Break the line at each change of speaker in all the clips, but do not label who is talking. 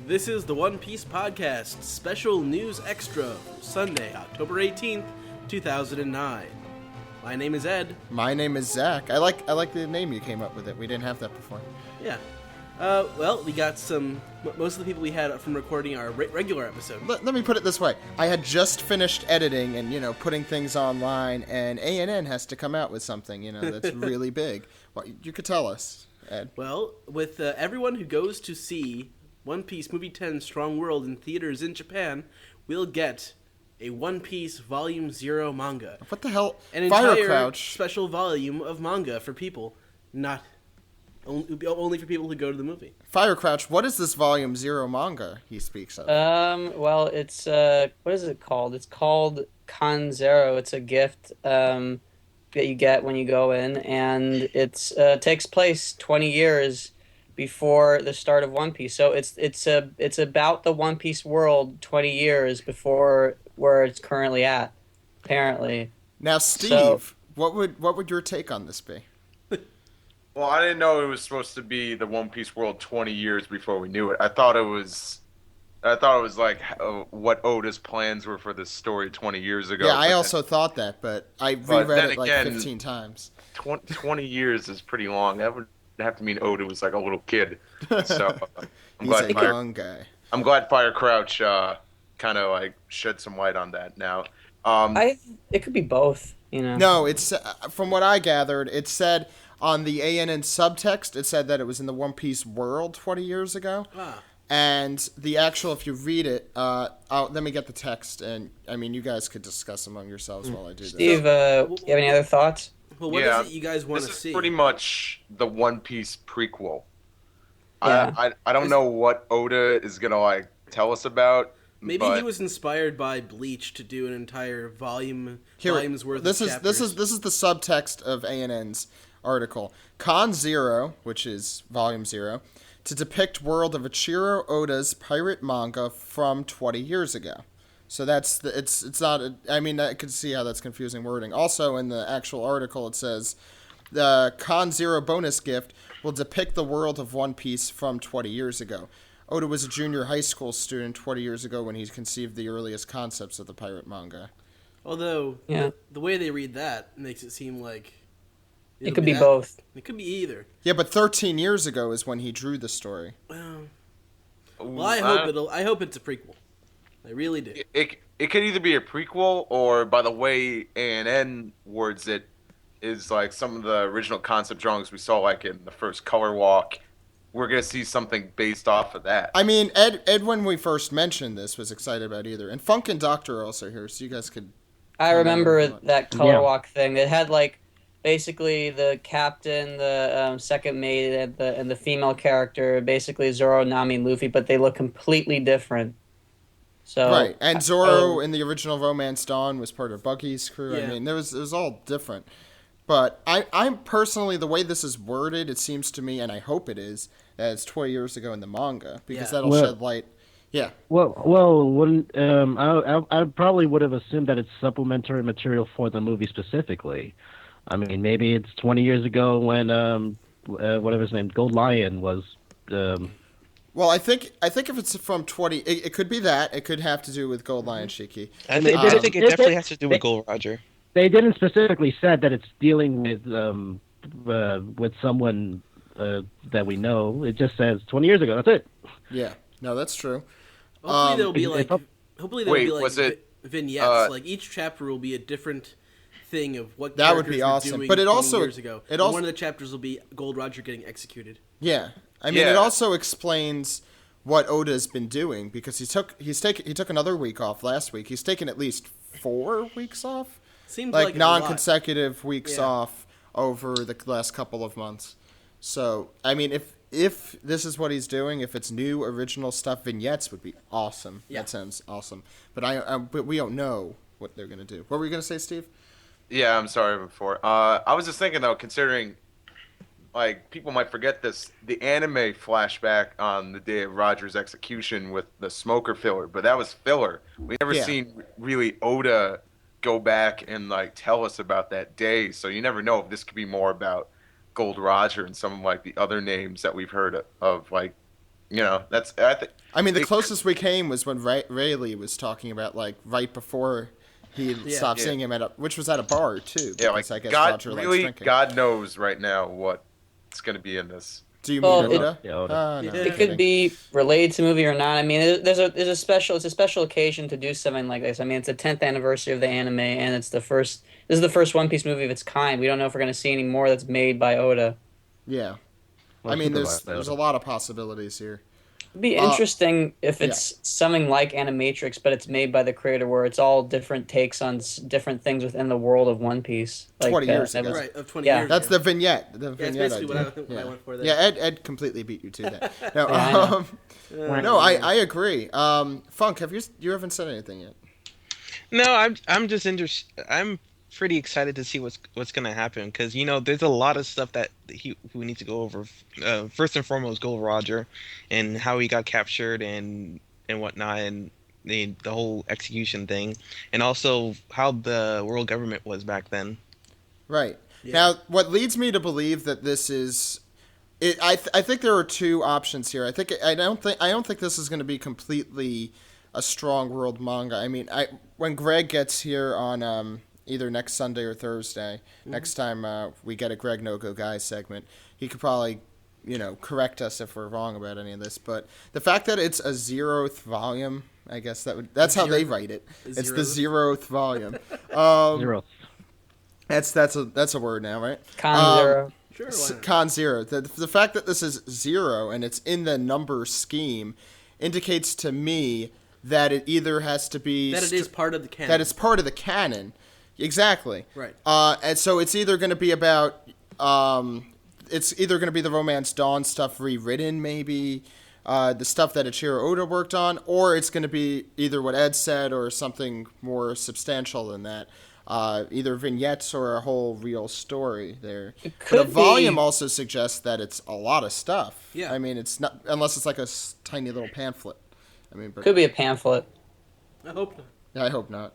This is the One Piece Podcast, special news extra, for Sunday, October 18th, 2009. My name is Ed.
My name is Zach. I like the name you came up with it. We didn't have that before.
Yeah. Well, we got most of the people we had from recording our regular episode.
Let me put it this way. I had just finished editing and, putting things online, and ANN has to come out with something, that's really big. Well, you could tell us, Ed.
Well, with everyone who goes to see One Piece Movie 10 Strong World in theaters in Japan, we'll get a One Piece Volume 0 manga.
What the hell?
An entire
Firecrouch.
special volume of manga for people, not only for people who go to the movie.
Firecrouch, what is this Volume 0 manga he speaks of?
Well, it's, what is it called? It's called Con Zero. It's a gift, that you get when you go in, and it's, takes place 20 years before the start of One Piece. So it's about the One Piece world 20 years before where it's currently at, apparently.
Now, Steve, what would your take on this be?
Well, I didn't know it was supposed to be the One Piece world 20 years before we knew it. I thought it was like what Oda's plans were for this story 20 years ago.
Yeah, I also thought that, but I reread it like 15 times.
20 years is pretty long. That would have to mean Oda was like a little kid. So
He's a young guy.
I'm glad Firecrouch kind of like shed some light on that now.
It could be both,
No, it's from what I gathered, it said on the ANN subtext, it said that it was in the One Piece world 20 years ago.
Ah.
And the actual, if you read it, let me get the text, and I mean, you guys could discuss among yourselves while I do this.
Steve, you have any other thoughts?
Well, what is it you guys want to see?
This is pretty much the One Piece prequel.
Yeah.
I don't know what Oda is gonna like tell us about.
Maybe he was inspired by Bleach to do an entire volume's worth
this
of
is
chapters.
This is the subtext of ANN's article. Con Zero, which is Volume 0, to depict world of Ichiro Oda's pirate manga from 20 years ago. So it's not, I could see how that's confusing wording. Also in the actual article it says, the Con Zero bonus gift will depict the world of One Piece from 20 years ago. Oda was a junior high school student 20 years ago when he conceived the earliest concepts of the pirate manga.
Although, the way they read that makes it seem like
it could be both.
It could be either.
Yeah, but 13 years ago is when he drew the story.
Well, I hope it's a prequel. I really do.
It could either be a prequel or, by the way ANN words it, is like some of the original concept drawings we saw like in the first Color Walk. We're going to see something based off of that.
I mean, Ed, when we first mentioned this, was excited about either. And Funk and Doctor are also here, so you guys could...
I remember that Color Walk thing. It had, like, basically the captain, the second mate, and the female character, basically Zoro, Nami, and Luffy, but they look completely different. So,
right, and Zoro in the original Romance Dawn was part of Buggy's crew.
Yeah.
I mean, it was all different. But I'm personally, the way this is worded, it seems to me, and I hope it is, that it's 20 years ago in the manga, because that'll shed light. Yeah.
Well, wouldn't I probably would have assumed that it's supplementary material for the movie specifically. I mean, maybe it's 20 years ago when whatever his name, Gold Lion was.
Well, I think if it's from 20, it could be that. It could have to do with Gold Lion Shiki.
I think it definitely has to do with Gold Roger.
They didn't specifically said that it's dealing with someone that we know. It just says 20 years ago. That's it.
Yeah. No, that's true.
Hopefully there'll be like vignettes. Like each chapter will be a different thing of what
that would
characters
be
were
awesome.
doing
But it
20
also
years ago.
it also
one of the chapters will be Gold Roger getting executed.
Yeah. I mean, it also explains what Oda's been doing, because he took another week off last week. He's taken at least 4 weeks off.
Seems
like
like
non-consecutive weeks off over the last couple of months. So, I mean, if this is what he's doing, if it's new original stuff, vignettes would be awesome. Yeah. That sounds awesome. But but we don't know what they're going to do. What were you going to say, Steve?
Yeah, I'm sorry before. I was just thinking, though, considering, like, people might forget this, the anime flashback on the day of Roger's execution with the smoker filler, but that was filler. We never seen really Oda go back and, like, tell us about that day, so you never know if this could be more about Gold Roger and some of, like, the other names that we've heard of, like, That's I think.
I mean, the closest we came was when Rayleigh was talking about, like, right before he stopped seeing him which was at a bar too.
Yeah, like
I guess
God,
Roger likes
really,
drinking.
God knows right now what's going to be in this.
Do you mean Oda?
Yeah, Oda.
No,
It could be related to the movie or not. I mean, it's a special occasion to do something like this. I mean, it's the 10th anniversary of the anime, and this is the first One Piece movie of its kind. We don't know if we're going to see any more that's made by Oda.
Yeah.
Well,
I mean,
supervised
there's a
Oda.
lot of possibilities here.
It'd be interesting if it's something like Animatrix, but it's made by the creator, where it's all different takes on different things within the world of One Piece.
20 years ago.
Right, of 20
Yeah.
years.
That's
ago.
the vignette.
That's basically what I went for there.
Yeah, Ed completely beat you to that. No,
Yeah, I
no, I agree. Funk, you haven't said anything yet?
No, I'm just interested. I'm pretty excited to see what's gonna happen because there's a lot of stuff that we need to go over. First and foremost, Gold Roger, and how he got captured and whatnot, and the whole execution thing, and also how the world government was back then.
Right.
Yeah.
Now, what leads me to believe that this is, I think there are two options here. I don't think this is going to be completely a strong world manga. I mean, when Greg gets here on either next Sunday or Thursday, next time we get a Greg No Go Guy segment, he could probably correct us if we're wrong about any of this. But the fact that it's a 0th volume, I guess that's how they write it. It's the 0th volume.
Zero.
That's a word now, right?
Con Zero.
Sure, why not?
Con Zero. The fact that this is 0 and it's in the number scheme indicates to me that it either has to be
That it is part of the canon.
that it's part of the canon. Exactly.
Right.
And so it's either going to be about it's either going to be the Romance Dawn stuff rewritten, maybe the stuff that Ichiro Oda worked on, or it's going to be either what Ed said or something more substantial than that. Either vignettes or a whole real story there. But a volume also suggests that it's a lot of stuff.
Yeah.
I mean, it's not unless it's like a tiny little pamphlet. I mean, but
Could be a pamphlet.
I hope not.
yeah, I hope not.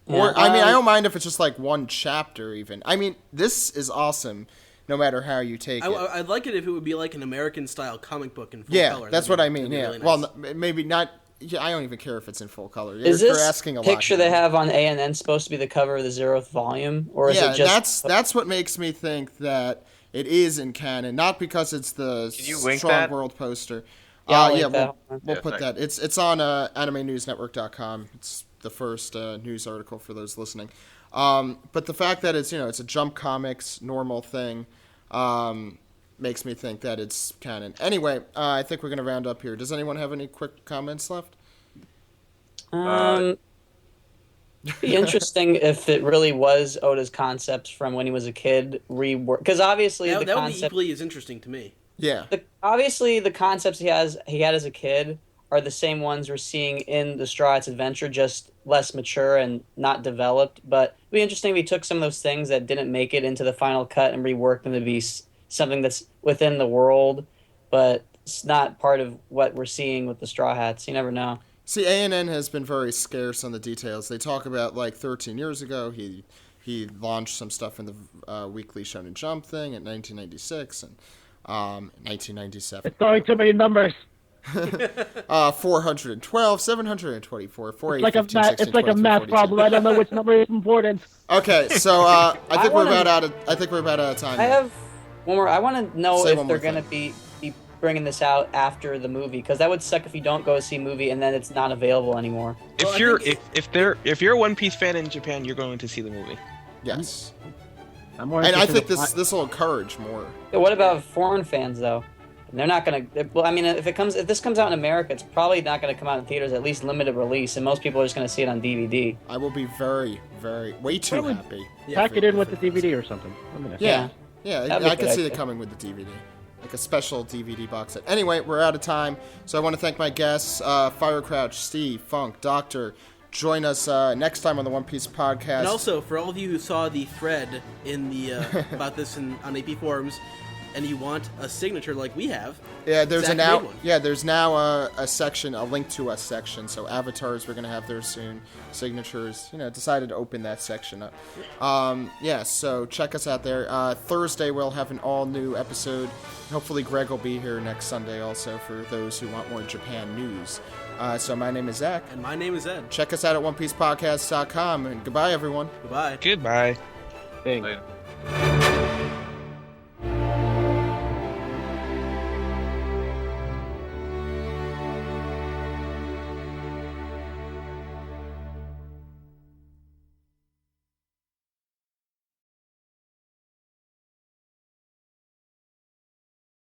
Yeah,
Or I mean, I don't mind if it's just like one chapter even. I mean, this is awesome, no matter how you take it.
I'd like it if it would be like an American-style comic book in full
Yeah,
color.
that's
That'd
what
be-
I mean.
that'd be
Yeah,
really
well,
nice.
maybe not. Yeah, I don't even care if it's in full color.
Is
You're
this
asking a lot
picture
here.
they have on ANN supposed to be the cover of the 0th volume, or is
Yeah,
it just?
that's what makes me think that it is in canon, not because it's the
Can you link
Strong
that?
World poster.
Yeah, I'll link
we'll
that one.
we'll
Yeah,
put
thanks.
that. It's on AnimeNewsNetwork.com. It's the first news article for those listening. But the fact that it's it's a Jump Comics normal thing makes me think that it's canon. Anyway, I think we're gonna round up here. Does anyone have any quick comments left?
Be interesting if it really was Oda's concepts from when he was a kid reworked, because obviously
That
the
would be
concept,
equally as interesting to me.
Yeah.
obviously the concepts he had as a kid are the same ones we're seeing in the Straw Hats Adventure, just less mature and not developed. But it'd be interesting if he took some of those things that didn't make it into the final cut and reworked them to be something that's within the world, but it's not part of what we're seeing with the Straw Hats. You never know.
See, ANN has been very scarce on the details. They talk about, like, 13 years ago, he launched some stuff in the Weekly Shonen Jump thing in 1996 and 1997.
It's throwing too many numbers.
412, 724, 480,
It's like a math problem. I don't know which number is important.
Okay, so I think we're
wanna-
about out of time.
I
here.
have one more. I want to know
Say
if
one
they're
more
going to be bringing this out after the movie, because that would suck if you don't go see a movie and then it's not available anymore.
Well, I
If you're a One Piece fan in Japan, you're going to see the movie.
Yes,
I'm more
and I
interested
think
in
this will encourage more.
Yeah, what about foreign fans though? They're not going to. Well, I mean, if this comes out in America, it's probably not going to come out in theaters. At least limited release, and most people are just going to see it on DVD.
I will be very, very, way too
Probably
happy.
pack it in with the DVD or something. I mean,
Yeah,
That'd be
I
a
could
good
see it
idea.
coming with the DVD. Like a special DVD box set. Anyway, we're out of time, so I want to thank my guests, Firecrouch, Steve, Funk, Doctor. Join us next time on the One Piece podcast.
And also, for all of you who saw the thread in the about this on AP forums, and you want a signature like we have,
Yeah, there's
Zach
a now.
made one.
Yeah, there's now a section, a link to us section. So avatars, we're gonna have there soon. Signatures, decided to open that section up. Yeah, so check us out there. Thursday we'll have an all new episode. Hopefully Greg will be here next Sunday also for those who want more Japan news. So my name is Zach.
And my name is Ed.
Check us out at OnePiecePodcast.com, and goodbye everyone.
Goodbye.
Goodbye.
Thanks.
Later.